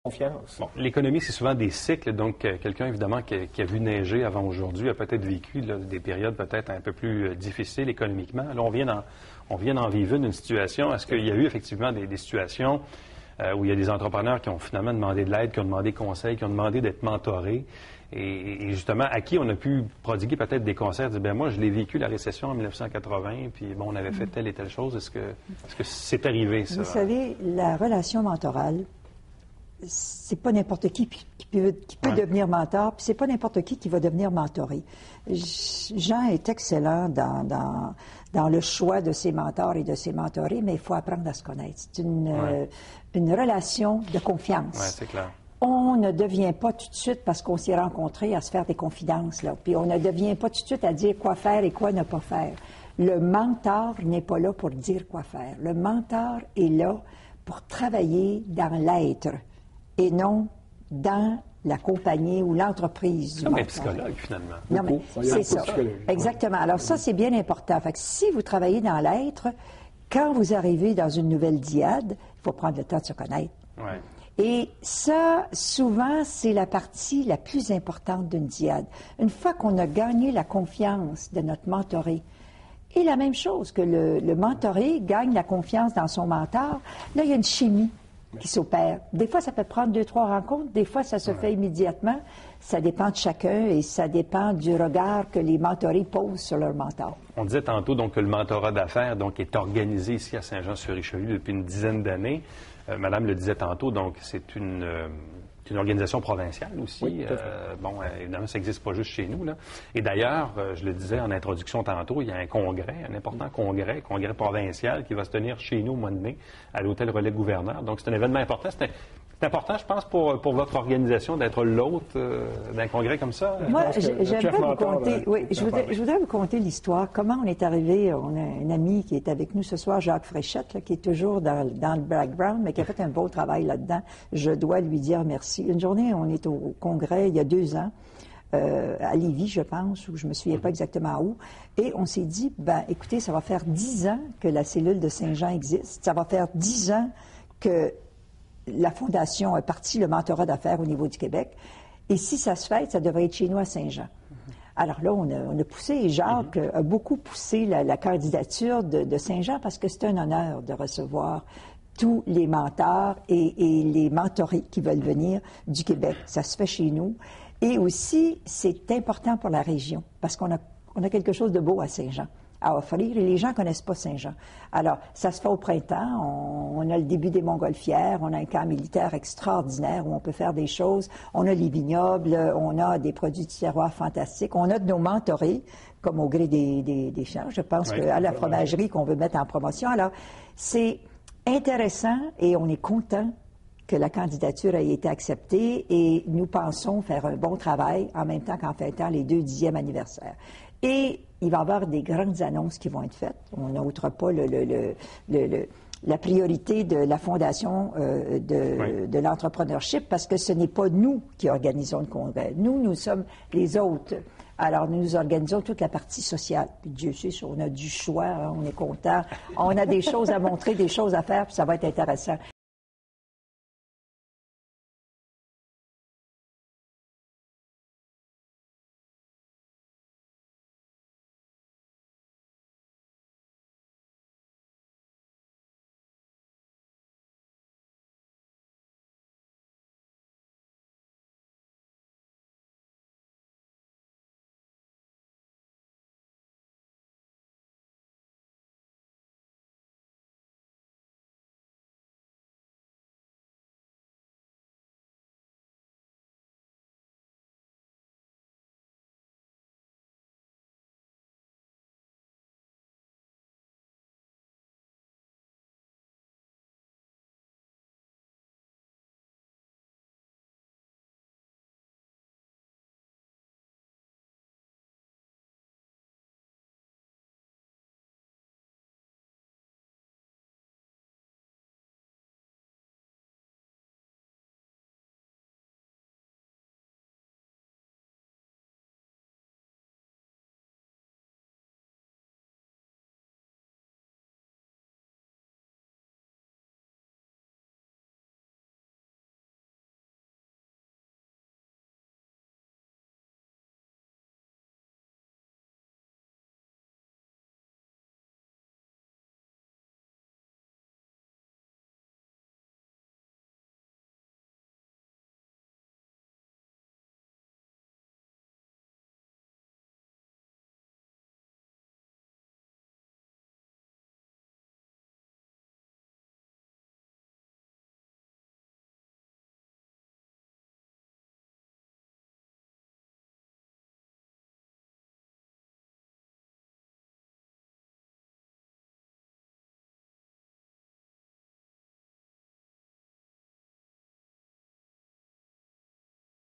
confiance. Bon, l'économie, c'est souvent des cycles. Donc, quelqu'un, évidemment, qui a vu neiger avant aujourd'hui a peut-être vécu là, des périodes peut-être un peu plus difficiles économiquement. Là, on vient d'en vivre une situation. Est-ce qu'il y a eu effectivement des situations où il y a des entrepreneurs qui ont finalement demandé de l'aide, qui ont demandé conseil, qui ont demandé d'être mentorés et justement, à qui on a pu prodiguer peut-être des conseils, dire, bien moi, je l'ai vécu, la récession en 1980, puis bon, on avait fait telle et telle chose. Est-ce que c'est arrivé, ça? Vous savez, la relation mentorale, c'est pas n'importe qui peut devenir mentor, puis c'est pas n'importe qui va devenir mentoré. Jean est excellent dans le choix de ses mentors et de ses mentorés, mais il faut apprendre à se connaître. C'est une relation de confiance. Oui, c'est clair. On ne devient pas tout de suite, parce qu'on s'est rencontrés, à se faire des confidences, là. Puis on ne devient pas tout de suite à dire quoi faire et quoi ne pas faire. Le mentor n'est pas là pour dire quoi faire. Le mentor est là pour travailler dans l'être et non dans la compagnie ou l'entreprise du comme mentor. un psychologue, finalement. Non, mais c'est ça. Exactement. Alors ça, c'est bien important. Fait que si vous travaillez dans l'être, quand vous arrivez dans une nouvelle dyade, il faut prendre le temps de se connaître. Ouais. Et ça, souvent, c'est la partie la plus importante d'une dyade. Une fois qu'on a gagné la confiance de notre mentoré, et la même chose que le mentoré gagne la confiance dans son mentor, là, il y a une chimie qui s'opère. Des fois, ça peut prendre 2-3 rencontres, des fois, ça se fait immédiatement. Ça dépend de chacun et ça dépend du regard que les mentorés posent sur leur mentor. On disait tantôt donc, que le mentorat d'affaires donc, est organisé ici à Saint-Jean-sur-Richelieu depuis une dizaine d'années. Madame le disait tantôt, donc c'est une organisation provinciale aussi. Oui, bon, évidemment, ça n'existe pas juste chez nous, là. Et d'ailleurs, je le disais en introduction tantôt, il y a un congrès, un important congrès provincial qui va se tenir chez nous au mois de mai à l'Hôtel Relais-Gouverneur. Donc, c'est un événement important. C'est important, je pense, pour votre organisation d'être l'hôte d'un congrès comme ça. Moi, j'aimerais vous conter, je voudrais vous conter l'histoire. Comment on est arrivé. On a un ami qui est avec nous ce soir, Jacques Fréchette, là, qui est toujours dans le background, mais qui a fait un beau travail là-dedans. Je dois lui dire merci. Une journée, on est au congrès, il y a 2 ans, à Lévis, je pense, ou je me souviens pas exactement où, et on s'est dit, ben, écoutez, ça va faire 10 ans que la cellule de Saint-Jean existe. Ça va faire 10 ans que la Fondation a parti le mentorat d'affaires au niveau du Québec. Et si ça se fait, ça devrait être chez nous à Saint-Jean. Alors là, on a poussé, et Jacques a beaucoup poussé la candidature de Saint-Jean parce que c'est un honneur de recevoir tous les mentors et les mentorés qui veulent venir du Québec. Ça se fait chez nous. Et aussi, c'est important pour la région parce qu'on a quelque chose de beau à Saint-Jean à offrir, et les gens ne connaissent pas Saint-Jean. Alors, ça se fait au printemps, on a le début des Montgolfières, on a un camp militaire extraordinaire où on peut faire des choses, on a les vignobles, on a des produits du terroir fantastiques, on a de nos mentorés, comme au gré des champs, je pense qu'à la fromagerie qu'on veut mettre en promotion. Alors, c'est intéressant et on est content que la candidature ait été acceptée et nous pensons faire un bon travail en même temps qu'en fêtant les 2 10e anniversaires. Et il va y avoir des grandes annonces qui vont être faites. On n'ôtera pas la priorité de la Fondation de l'entrepreneurship parce que ce n'est pas nous qui organisons le congrès. Nous sommes les autres. Alors, nous organisons toute la partie sociale. Puis Dieu sait, on a du choix, hein, on est content. On a des choses à montrer, des choses à faire, puis ça va être intéressant.